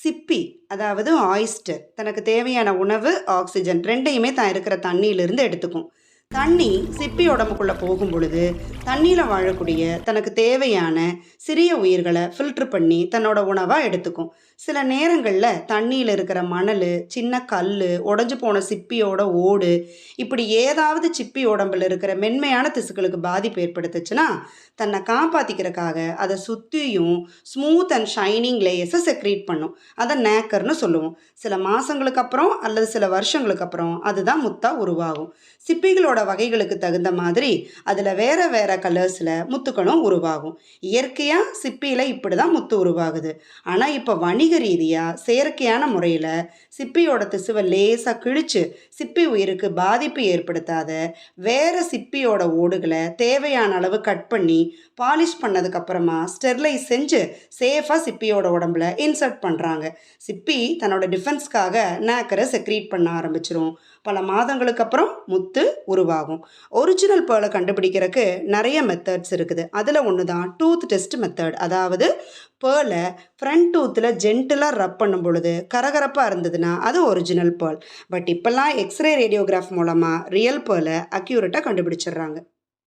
சிப்பி அதாவது ஆயிஸ்டர் தனக்கு தேவையான உணவு, ஆக்சிஜன் 2யுமே தான் இருக்கிற தண்ணியிலிருந்து எடுத்துக்கும். தண்ணி சிப்பி உடம்புக்குள்ளே போகும் பொழுது தண்ணியில் வாழக்கூடிய தனக்கு தேவையான சிறிய உயிர்களை ஃபில்டர் பண்ணி தன்னோட உணவாக எடுத்துக்கும். சில நேரங்களில் தண்ணியில் இருக்கிற மணல், சின்ன கல், உடஞ்சி போன சிப்பியோட ஓடு, இப்படி ஏதாவது சிப்பி உடம்பில் இருக்கிற மென்மையான திசுக்களுக்கு பாதிப்பு ஏற்படுத்துச்சுன்னா தன்னை காப்பாற்றிக்கிறதுக்காக அதை சுற்றியும் ஸ்மூத் அண்ட் ஷைனிங் லேயர்ஸை செக்ரீட் பண்ணும். அதை நேக்கர்னு சொல்லுவோம். சில மாதங்களுக்கு அப்புறம் அல்லது சில வருஷங்களுக்கு அப்புறம் அதுதான் முத்தா உருவாகும். சிப்பிகளோட வகைகளுக்கு தகுந்த மாதிரி அதில் வேற வேற கலர்ஸில் முத்துக்களும் உருவாகும். இயற்கையாக சிப்பியில் இப்படி தான் முத்து உருவாகுது. ஆனால் இப்போ வணிக ரீதியாக செயற்கையான முறையில் சிப்பியோட திசுவை லேசாக கிழிச்சு சிப்பி உயிருக்கு பாதிப்பு ஏற்படுத்தாத வேற சிப்பியோட ஓடுகளை தேவையான அளவு கட் பண்ணி பாலிஷ் பண்ணதுக்கப்புறமா ஸ்டெர்லைஸ் செஞ்சு சேஃபாக சிப்பியோட உடம்புல இன்சர்ட் பண்ணுறாங்க. சிப்பி தன்னோட டிஃபென்ஸ்க்காக நேக்கரை செக்ரீட் பண்ண ஆரம்பிச்சிரும். பல மாதங்களுக்கு அப்புறம் முத்து உருவாகும். ஒரிஜினல் பேர்லை கண்டுபிடிக்கிறதுக்கு நிறைய மெத்தட்ஸ் இருக்குது. அதில் ஒன்று தான் டூத் டெஸ்ட் மெத்தட். அதாவது பேர்லை ஃப்ரண்ட் டூத்தில் ஜென்டிலாக ரப் பண்ணும் பொழுது கரகரப்பாக இருந்ததுன்னா அது ஒரிஜினல் பேர்ல். பட் இப்போல்லாம் எக்ஸ்ரே ரேடியோகிராஃப் மூலமாக ரியல் பேர்லை அக்யூரேட்டாக கண்டுபிடிச்சிடுறாங்க.